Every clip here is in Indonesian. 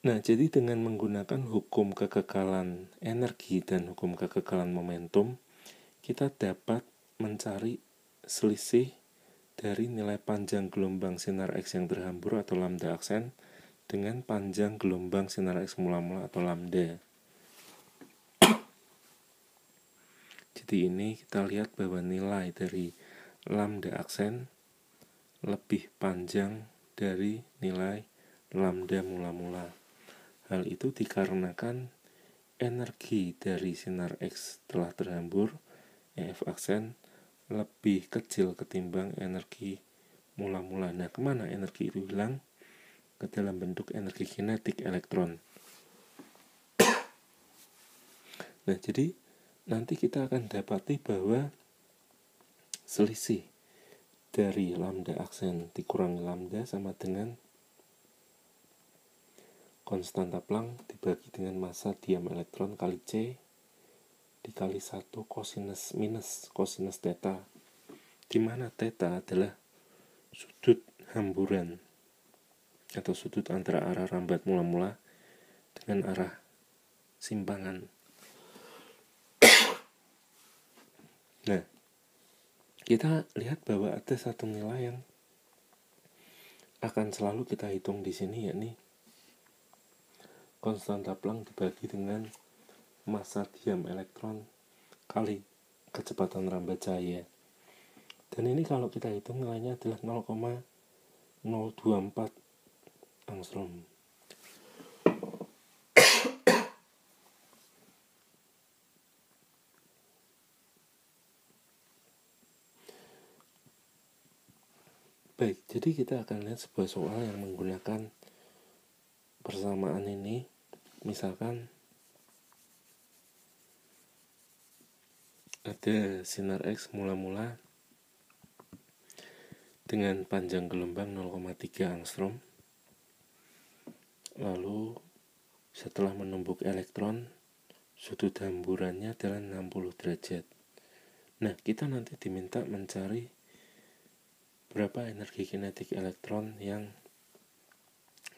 Nah, jadi dengan menggunakan hukum kekekalan energi dan hukum kekekalan momentum, kita dapat mencari selisih dari nilai panjang gelombang sinar X yang terhambur atau lambda aksen dengan panjang gelombang sinar X mula-mula atau lambda. Jadi ini kita lihat bahwa nilai dari lambda aksen lebih panjang dari nilai lambda mula-mula. Hal itu dikarenakan energi dari sinar X telah terhambur, EF aksen, lebih kecil ketimbang energi mula-mula. Nah, kemana energi itu hilang? Ke dalam bentuk energi kinetik elektron. Nah, jadi nanti kita akan dapati bahwa selisih dari lambda aksen dikurangi lambda sama dengan konstanta Planck dibagi dengan massa diam elektron kali C dikali 1 kosinus minus kosinus theta, di mana theta adalah sudut hamburan atau sudut antara arah rambat mula-mula dengan arah simpangan. Nah, kita lihat bahwa ada satu nilai yang akan selalu kita hitung di sini, yakni konstanta Planck dibagi dengan massa diam elektron kali kecepatan rambat cahaya. Dan ini kalau kita hitung nilainya adalah 0,024 angstrom. Baik, jadi kita akan lihat sebuah soal yang menggunakan persamaan ini. Misalkan ada sinar X mula-mula dengan panjang gelombang 0,3 angstrom. Lalu setelah menumbuk elektron, sudut hamburannya adalah 60 derajat. Nah, kita nanti diminta mencari berapa energi kinetik elektron yang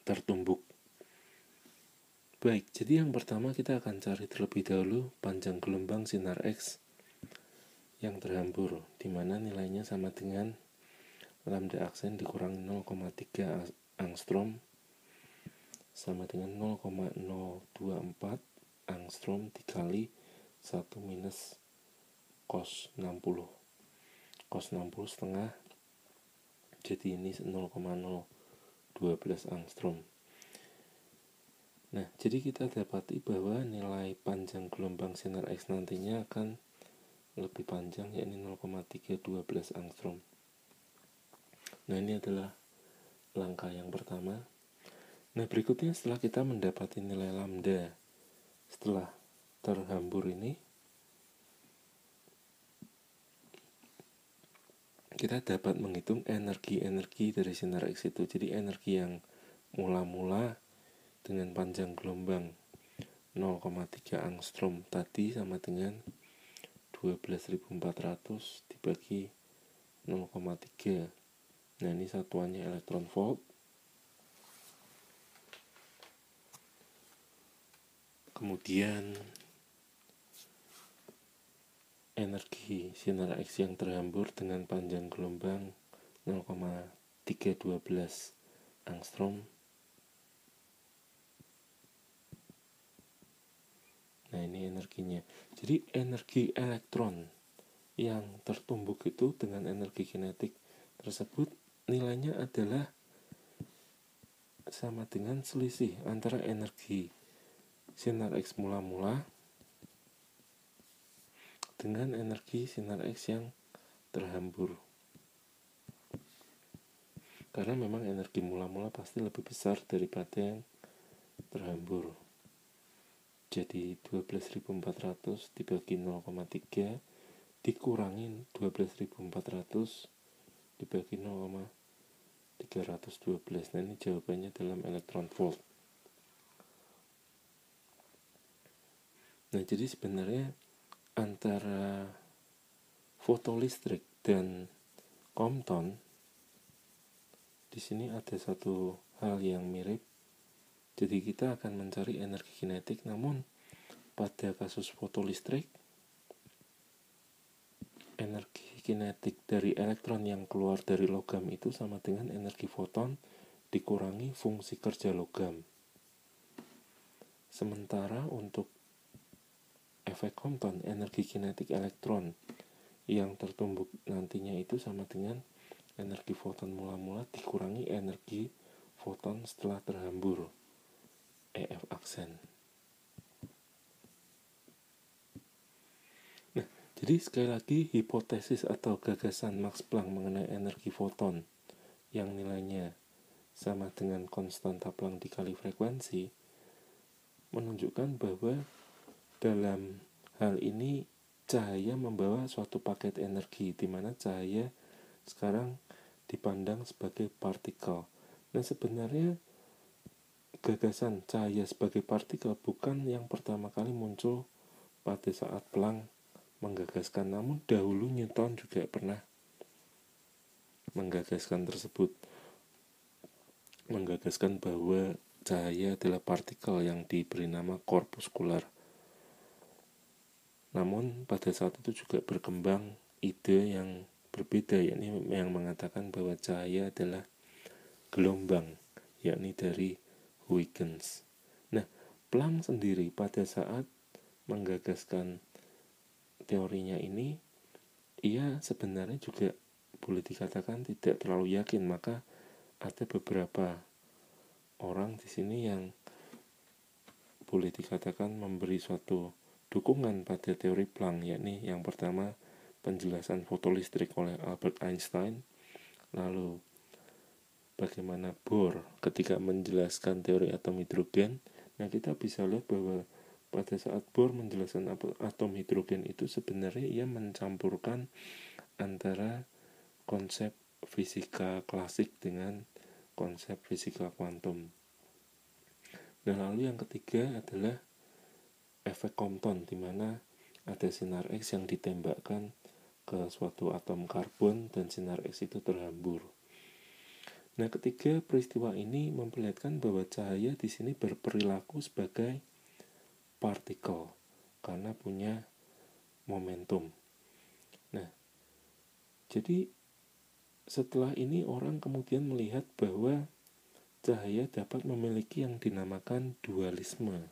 tertumbuk. Baik, jadi yang pertama kita akan cari terlebih dahulu panjang gelombang sinar X yang terhambur, di mana nilainya sama dengan lambda aksen dikurangi 0,3 angstrom sama dengan 0,024 angstrom dikali 1 minus cos 60. Cos 60 setengah, jadi ini 0,012 angstrom. Nah, jadi kita dapati bahwa nilai panjang gelombang sinar X nantinya akan lebih panjang, yakni 0,312 angstrom. Nah, ini adalah langkah yang pertama. Nah, berikutnya setelah kita mendapati nilai lambda setelah terhambur ini, kita dapat menghitung energi-energi dari sinar X itu. Jadi energi yang mula-mula dengan panjang gelombang 0,3 angstrom tadi sama dengan 12.400 dibagi 0,3. Nah, ini satuannya elektron volt. Kemudian energi sinar X yang terhambur dengan panjang gelombang 0,312 angstrom. Nah, ini energinya. Jadi energi elektron yang tertumbuk itu dengan energi kinetik tersebut nilainya adalah sama dengan selisih antara energi sinar X mula-mula dengan energi sinar X yang terhambur. Karena memang energi mula-mula pasti lebih besar daripada yang terhambur. Jadi 12.400 dibagi 0,3 dikurangi 12.400 dibagi 0,312. Nah, ini jawabannya dalam elektron volt. Nah, jadi sebenarnya antara fotolistrik dan Compton di sini ada satu hal yang mirip, Jadi kita akan mencari energi kinetik, namun pada kasus fotolistrik, energi kinetik dari elektron yang keluar dari logam itu sama dengan energi foton dikurangi fungsi kerja logam. Sementara untuk efek Compton, energi kinetik elektron yang tertumbuk nantinya itu sama dengan energi foton mula-mula dikurangi energi foton setelah terhambur, EF aksen. Nah, jadi sekali lagi hipotesis atau gagasan Max Planck mengenai energi foton yang nilainya sama dengan konstanta Planck dikali frekuensi menunjukkan bahwa dalam hal ini cahaya membawa suatu paket energi, di mana cahaya sekarang dipandang sebagai partikel. Nah, sebenarnya gagasan cahaya sebagai partikel bukan yang pertama kali muncul pada saat Planck menggagaskan, namun dahulu Newton juga pernah menggagaskan tersebut, menggagaskan bahwa cahaya adalah partikel yang diberi nama korpuskular. Namun pada saat itu juga berkembang ide yang berbeda, yakni yang mengatakan bahwa cahaya adalah gelombang, yakni dari Huygens. Nah, Planck sendiri pada saat menggagaskan teorinya ini, ia sebenarnya juga boleh dikatakan tidak terlalu yakin, maka ada beberapa orang di sini yang boleh dikatakan memberi suatu dukungan pada teori Planck, yakni yang pertama penjelasan fotolistrik oleh Albert Einstein, lalu bagaimana Bohr ketika menjelaskan teori atom hidrogen. Nah, kita bisa lihat bahwa pada saat Bohr menjelaskan atom hidrogen itu sebenarnya ia mencampurkan antara konsep fisika klasik dengan konsep fisika kuantum. Nah, lalu yang ketiga adalah efek Compton, di mana ada sinar X yang ditembakkan ke suatu atom karbon dan sinar X itu terhambur. Nah, ketiga peristiwa ini memperlihatkan bahwa cahaya di sini berperilaku sebagai partikel karena punya momentum. Nah, jadi setelah ini orang kemudian melihat bahwa cahaya dapat memiliki yang dinamakan dualisme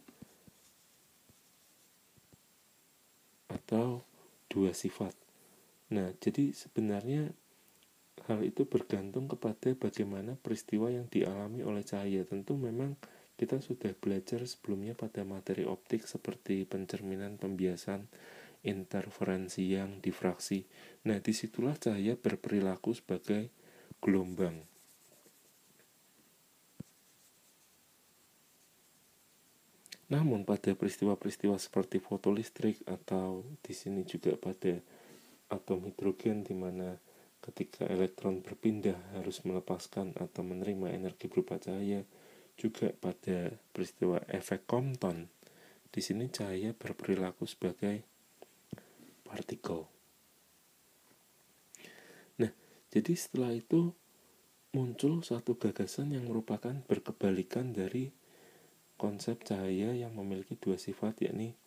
atau dua sifat. Nah, jadi sebenarnya hal itu bergantung kepada bagaimana peristiwa yang dialami oleh cahaya. Tentu memang kita sudah belajar sebelumnya pada materi optik seperti pencerminan, pembiasan, interferensi yang difraksi. Nah, disitulah cahaya berperilaku sebagai gelombang. Namun pada peristiwa-peristiwa seperti fotolistrik atau di sini juga pada atom hidrogen, di mana ketika elektron berpindah harus melepaskan atau menerima energi berupa cahaya, juga pada peristiwa efek Compton, di sini cahaya berperilaku sebagai partikel. Nah, jadi setelah itu muncul satu gagasan yang merupakan berkebalikan dari konsep cahaya yang memiliki dua sifat, yakni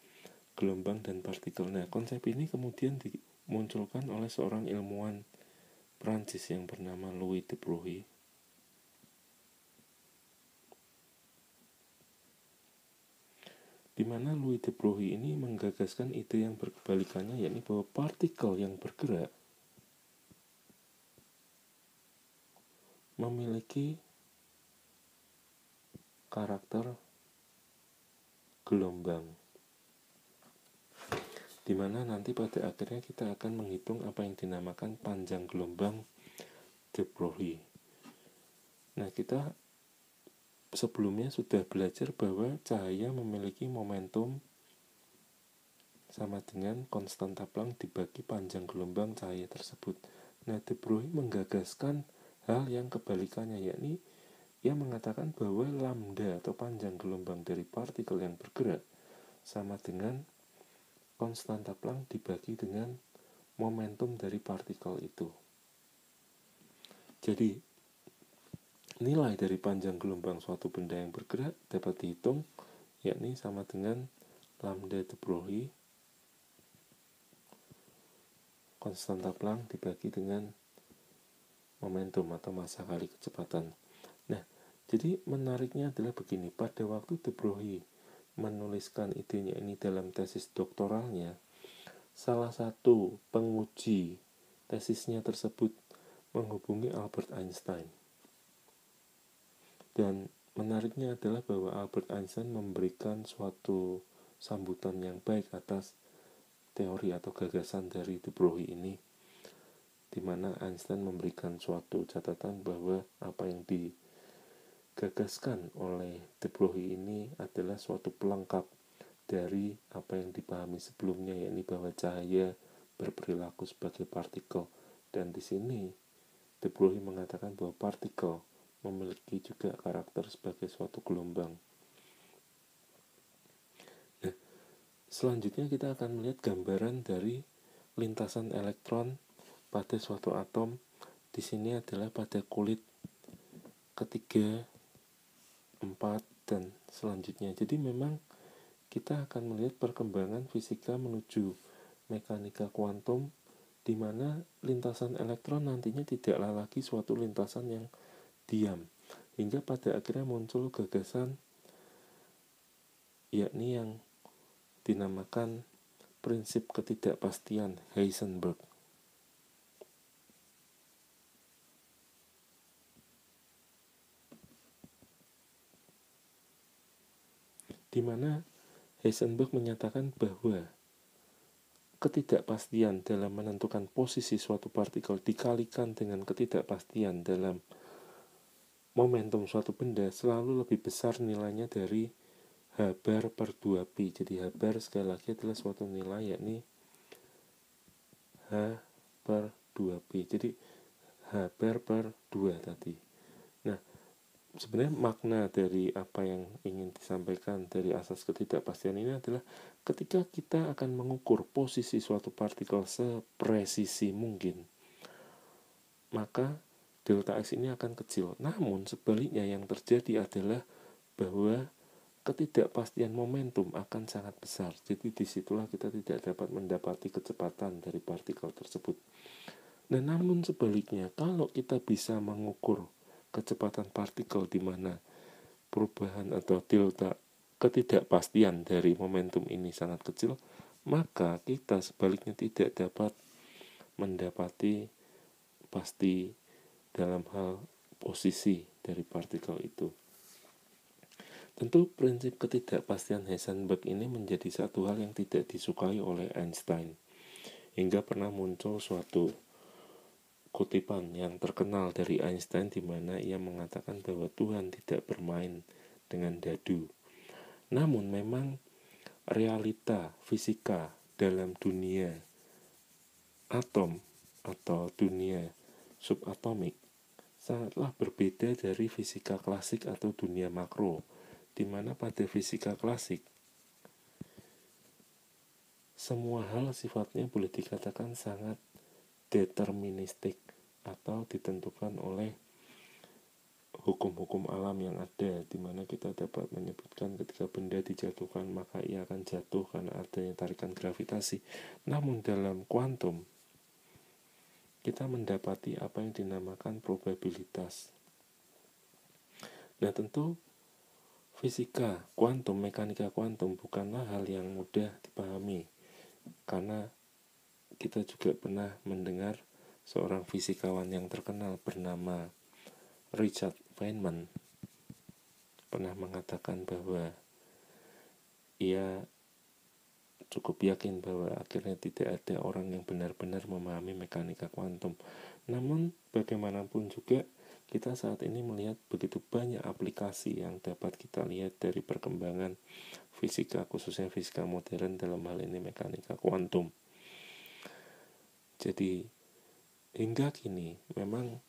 gelombang dan partikel. Nah, konsep ini kemudian dimunculkan oleh seorang ilmuwan Prancis yang bernama Louis de Broglie. Di mana Louis de Broglie ini menggagaskan ide yang berkebalikannya, yakni bahwa partikel yang bergerak memiliki karakter gelombang, di mana nanti pada akhirnya kita akan menghitung apa yang dinamakan panjang gelombang de Broglie. Nah, kita sebelumnya sudah belajar bahwa cahaya memiliki momentum sama dengan konstanta Planck dibagi panjang gelombang cahaya tersebut. Nah, de Broglie menggagaskan hal yang kebalikannya, yakni ia mengatakan bahwa lambda atau panjang gelombang dari partikel yang bergerak sama dengan konstanta Planck dibagi dengan momentum dari partikel itu. Jadi nilai dari panjang gelombang suatu benda yang bergerak dapat dihitung, yakni sama dengan lambda de Broglie konstanta Planck dibagi dengan momentum atau massa kali kecepatan. Nah, jadi menariknya adalah begini, pada waktu de Broglie menuliskan idenya ini dalam tesis doktoralnya, salah satu penguji tesisnya tersebut menghubungi Albert Einstein. Dan menariknya adalah bahwa Albert Einstein memberikan suatu sambutan yang baik atas teori atau gagasan dari de Broglie ini, di mana Einstein memberikan suatu catatan bahwa apa yang digagaskan oleh de Broglie ini adalah suatu pelengkap dari apa yang dipahami sebelumnya, yakni bahwa cahaya berperilaku sebagai partikel. Dan di sini de Broglie mengatakan bahwa partikel memiliki juga karakter sebagai suatu gelombang. Nah, selanjutnya kita akan melihat gambaran dari lintasan elektron pada suatu atom. Di sini adalah pada kulit ketiga, 4, dan selanjutnya. Jadi memang kita akan melihat perkembangan fisika menuju mekanika kuantum, di mana lintasan elektron nantinya tidaklah lagi suatu lintasan yang diam, hingga pada akhirnya muncul gagasan yakni yang dinamakan prinsip ketidakpastian Heisenberg. Di mana Heisenberg menyatakan bahwa ketidakpastian dalam menentukan posisi suatu partikel dikalikan dengan ketidakpastian dalam momentum suatu benda selalu lebih besar nilainya dari H bar per 2pi. Jadi H bar sekali lagi adalah suatu nilai, yakni H per 2pi. Jadi H bar per 2 tadi. Nah, sebenarnya makna dari apa yang ingin disampaikan dari asas ketidakpastian ini adalah ketika kita akan mengukur posisi suatu partikel sepresisi mungkin, maka delta X ini akan kecil. Namun sebaliknya yang terjadi adalah bahwa ketidakpastian momentum akan sangat besar. Jadi disitulah kita tidak dapat mendapati kecepatan dari partikel tersebut. Dan namun sebaliknya, kalau kita bisa mengukur kecepatan partikel di mana perubahan atau delta ketidakpastian dari momentum ini sangat kecil, maka kita sebaliknya tidak dapat mendapati pasti dalam hal posisi dari partikel itu. Tentu prinsip ketidakpastian Heisenberg ini menjadi satu hal yang tidak disukai oleh Einstein, hingga pernah muncul suatu kutipan yang terkenal dari Einstein di mana ia mengatakan bahwa Tuhan tidak bermain dengan dadu. Namun memang realita fisika dalam dunia atom atau dunia subatomik sangatlah berbeda dari fisika klasik atau dunia makro, di mana pada fisika klasik semua hal sifatnya boleh dikatakan sangat deterministik atau ditentukan oleh hukum-hukum alam yang ada, di mana kita dapat menyebutkan ketika benda dijatuhkan maka ia akan jatuh karena adanya tarikan gravitasi. Namun dalam kuantum kita mendapati apa yang dinamakan probabilitas. Nah, tentu fisika kuantum, mekanika kuantum bukanlah hal yang mudah dipahami, karena kita juga pernah mendengar seorang fisikawan yang terkenal bernama Richard Feynman pernah mengatakan bahwa ia cukup yakin bahwa akhirnya tidak ada orang yang benar-benar memahami mekanika kuantum. Namun bagaimanapun juga kita saat ini melihat begitu banyak aplikasi yang dapat kita lihat dari perkembangan fisika, khususnya fisika modern, dalam hal ini mekanika kuantum. Jadi hingga kini memang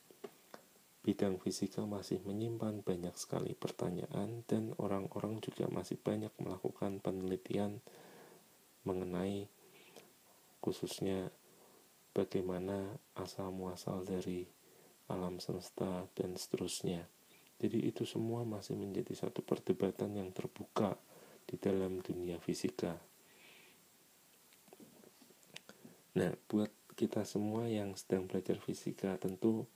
bidang fisika masih menyimpan banyak sekali pertanyaan, dan orang-orang juga masih banyak melakukan penelitian mengenai khususnya bagaimana asal muasal dari alam semesta dan seterusnya. Jadi itu semua masih menjadi satu perdebatan yang terbuka di dalam dunia fisika. Nah, buat kita semua yang sedang belajar fisika, tentu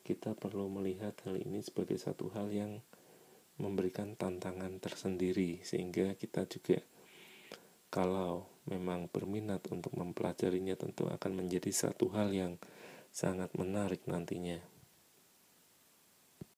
kita perlu melihat hal ini sebagai satu hal yang memberikan tantangan tersendiri, sehingga kita juga kalau memang berminat untuk mempelajarinya tentu akan menjadi satu hal yang sangat menarik nantinya.